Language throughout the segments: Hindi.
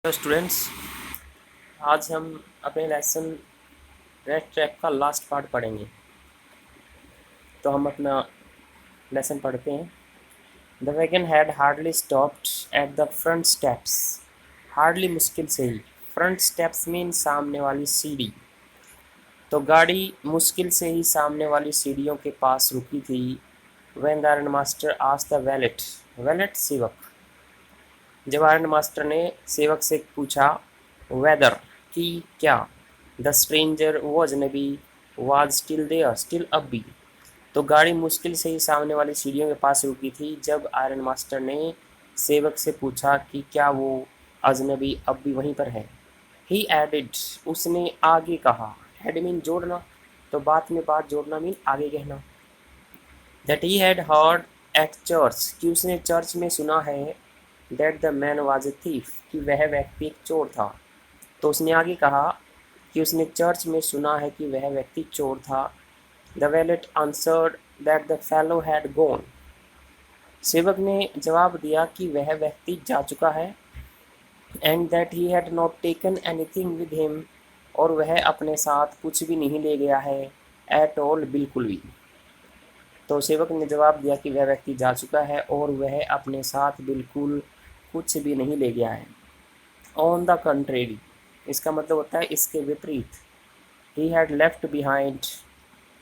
हेलो स्टूडेंट्स, आज हम अपने लेसन रेड ट्रैप का लास्ट पार्ट पढ़ेंगे। तो हम अपना लेसन पढ़ते हैं। The wagon had hardly stopped at the front steps. Hardly मुश्किल से ही, फ्रंट स्टेप्स मीन सामने वाली सीढ़ी। तो गाड़ी मुश्किल से ही सामने वाली सीढ़ियों के पास रुकी थी। When the iron master asked the wallet, wallet सेवक, जब आयरन मास्टर ने सेवक से पूछा वेदर कि क्या, द स्ट्रेंजर वो अजनबी वाज स्टिल देयर, स्टिल अब भी। तो गाड़ी मुश्किल से ही सामने वाली सीढ़ियों के पास रुकी थी जब आयरन मास्टर ने सेवक से पूछा कि क्या वो अजनबी अब भी वहीं पर है। ही एडिड, उसने आगे कहा। एड मीन जोड़ना, तो बात में बात जोड़ना मीन आगे कहना। That he had heard at church, कि उसने चर्च में सुना है। That the man was a thief, कि वह व्यक्ति एक चोर था। तो उसने आगे कहा कि उसने चर्च में सुना है कि वह व्यक्ति चोर था। The wallet answered that the fellow had gone, सेवक ने जवाब दिया कि वह व्यक्ति जा चुका है। And that he had not taken anything with him, और वह अपने साथ कुछ भी नहीं ले गया है। एट ऑल, बिल्कुल भी। तो सेवक ने जवाब दिया कि वह व्यक्ति जा चुका है और वह अपने साथ बिल्कुल कुछ भी नहीं ले गया है। ऑन द कंट्रेरी, इसका मतलब होता है इसके विपरीत। ही हैड लेफ्ट बिहाइंड,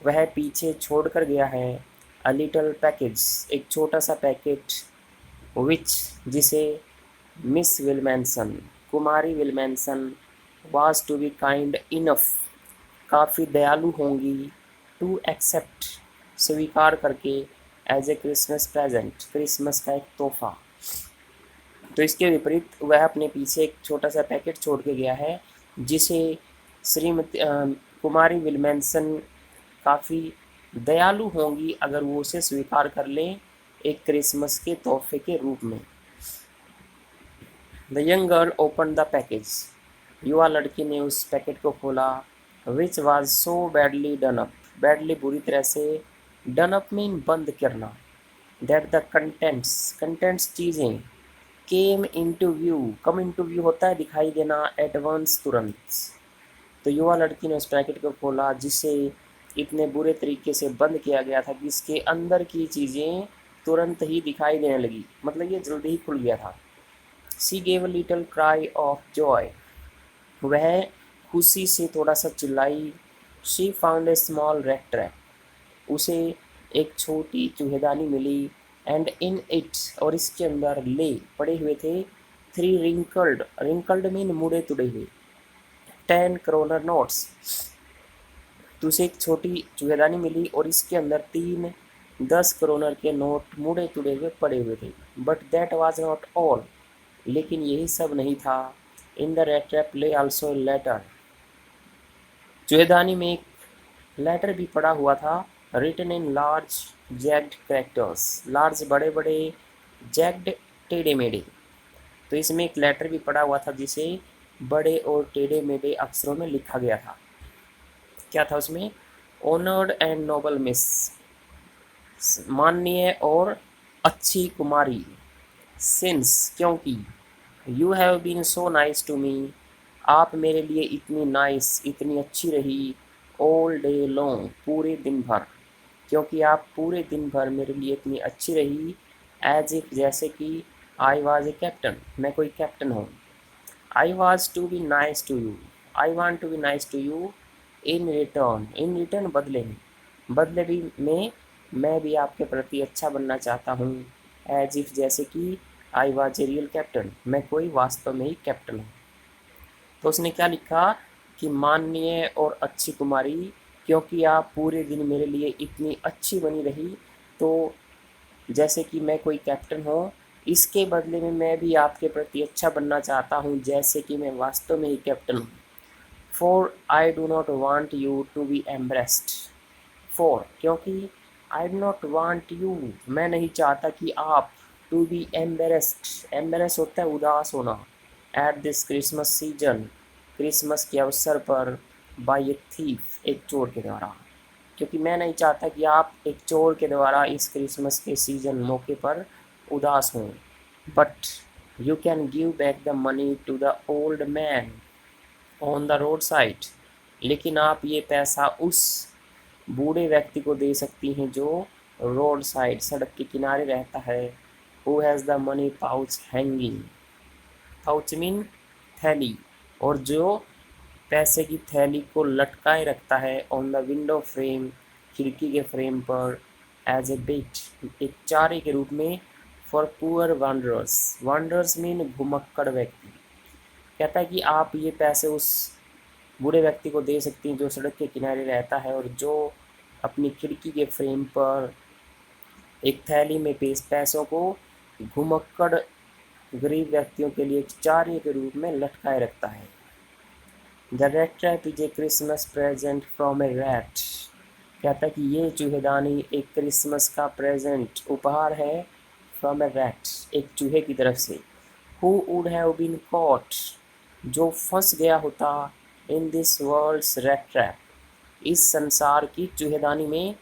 वह पीछे छोड़ कर गया है। अ लिटल पैकेज, एक छोटा सा पैकेट। विच, जिसे मिस विलमेंसन, कुमारी Willmansson, was to be kind enough, काफ़ी दयालु होंगी। टू एक्सेप्ट, स्वीकार करके। As a Christmas present, Christmas का एक तोहफा। तो इसके विपरीत वह अपने पीछे एक छोटा सा पैकेट छोड़ के गया है जिसे श्रीमती कुमारी विलमेंसन काफ़ी दयालु होंगी अगर वो उसे स्वीकार कर लें एक क्रिसमस के तोहफे के रूप में। The young girl open the package, युवा लड़की ने उस पैकेट को खोला। Which was so badly done up, badly बुरी तरह से, डन अप मीन बंद करना। दैट द कंटेंट्स, कंटेंट्स चीज़ें, केम इंटू व्यू, कम इंटू व्यू होता है दिखाई देना, एडवांस तुरंत। तो युवा लड़की ने उस पैकेट को खोला जिसे इतने बुरे तरीके से बंद किया गया था कि इसके अंदर की चीज़ें तुरंत ही दिखाई देने लगी, मतलब ये जल्दी ही खुल गया था। सी gave a little cry of Joy, वह खुशी से थोड़ा सा चिल्लाई। She found a small red trap, उसे एक छोटी चूहेदानी मिली। एंड इन इट, और इसके अंदर ले पड़े हुए थे। थ्री रिंकल्ड, रिंकल्ड मीन मुड़े तुड़े हुए। 10 नोट्स, तो उसे एक छोटी चूहेदानी मिली और इसके अंदर 3 10 के नोट मुड़े तुड़े हुए पड़े हुए थे। But that was not all, लेकिन यही सब नहीं था। In the rat trap lay also letter, चूहेदानी में एक लेटर भी पड़ा हुआ था। Written in large jagged characters, large बड़े बड़े, जैग्ड टेढ़े मेढ़े। तो इसमें एक लेटर भी पड़ा हुआ था जिसे बड़े और टेढ़े मेढ़े अक्षरों में लिखा गया था। क्या था उसमें? ऑनर्ड एंड नोबल मिस, माननीय और अच्छी कुमारी। सिंस, क्योंकि। You have been so nice to me, आप मेरे लिए इतनी नाइस, इतनी अच्छी रही। ऑल डे लॉन्ग, पूरे दिन भर, क्योंकि आप पूरे दिन भर मेरे लिए इतनी अच्छी रही। एज इफ, जैसे कि। आई वॉज ए कैप्टन, मैं कोई कैप्टन हूँ। I was to be nice to you, I want to be nice to you. In return, in return बदले में, बदले भी में मैं भी आपके प्रति अच्छा बनना चाहता हूँ। एज इफ, जैसे कि। I was a real captain, मैं कोई वास्तव में ही कैप्टन हूँ। तो उसने क्या लिखा कि माननीय और अच्छी कुमारी, क्योंकि आप पूरे दिन मेरे लिए इतनी अच्छी बनी रही, तो जैसे कि मैं कोई कैप्टन हूँ, इसके बदले में मैं भी आपके प्रति अच्छा बनना चाहता हूँ जैसे कि मैं वास्तव में ही कैप्टन हूँ। For I do not want you to be embarrassed, for, क्योंकि। I do not want you, मैं नहीं चाहता कि आप। टू बी एम्बेरेस्ड, एम्बेरेस होता है उदास होना। At this Christmas season, Christmas के अवसर पर। बाई ए थीफ, एक चोर के द्वारा, क्योंकि मैं नहीं चाहता कि आप एक चोर के द्वारा इस क्रिसमस के सीजन मौके पर उदास हों। But you can give back the money to the old man on the road side, लेकिन आप ये पैसा उस बूढ़े व्यक्ति को दे सकती हैं जो रोड साइड सड़क के किनारे रहता है। Who has the money pouch hanging, pouch mean थैली, और जो पैसे की थैली को लटकाए रखता है ऑन द विंडो फ्रेम, खिड़की के फ्रेम पर, एज ए बिट, एक चारे के रूप में, for poor wanderers, wanderers mean घुमक्कड़ व्यक्ति। कहता है कि आप ये पैसे उस बूढ़े व्यक्ति को दे सकती हैं जो सड़क के किनारे रहता है और जो अपनी खिड़की के फ्रेम पर एक थैली में पैसों को घुमक्कड़ गरीब व्यक्तियों के लिए एक चारे के रूप में लटकाए रखता है। The rat trap is a Christmas present from A rat, कहता है कि ये चूहेदानी एक क्रिसमस का प्रेजेंट उपहार है फ्रॉम ए रैट, एक चूहे की तरफ से। Who would have been caught, जो फंस गया होता, in this world's rat trap, इस संसार की चूहेदानी में,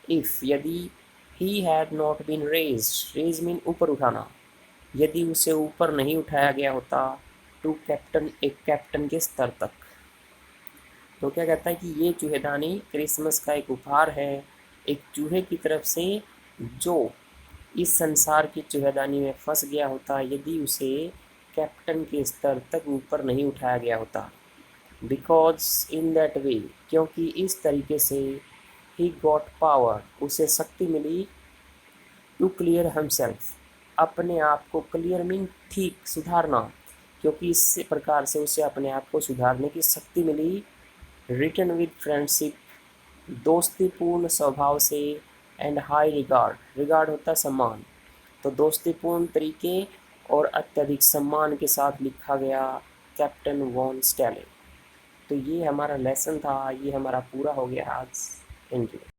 इफ़ यदि, he had not been raised, raise mean ऊपर उठाना, यदि उसे ऊपर नहीं उठाया गया होता, टू कैप्टन, एक कैप्टन के स्तर तक। तो क्या कहता है कि ये चूहेदानी क्रिसमस का एक उपहार है एक चूहे की तरफ से जो इस संसार की चूहेदानी में फंस गया होता यदि उसे कैप्टन के स्तर तक ऊपर नहीं उठाया गया होता। बिकॉज इन दैट वे, क्योंकि इस तरीके से, ही गॉट पावर, उसे शक्ति मिली, टू क्लियर हिमसेल्फ, अपने आप को, क्लियर मीन ठीक, सुधारना, क्योंकि इस प्रकार से उसे अपने आप को सुधारने की शक्ति मिली। रिटन विद फ्रेंडशिप, दोस्तीपूर्ण स्वभाव से, एंड हाई रिगार्ड, रिगार्ड होता है सम्मान, तो दोस्तीपूर्ण तरीके और अत्यधिक सम्मान के साथ लिखा गया कैप्टन वॉन स्टैले। तो ये हमारा लेसन था, ये हमारा पूरा हो गया आज। Thank you.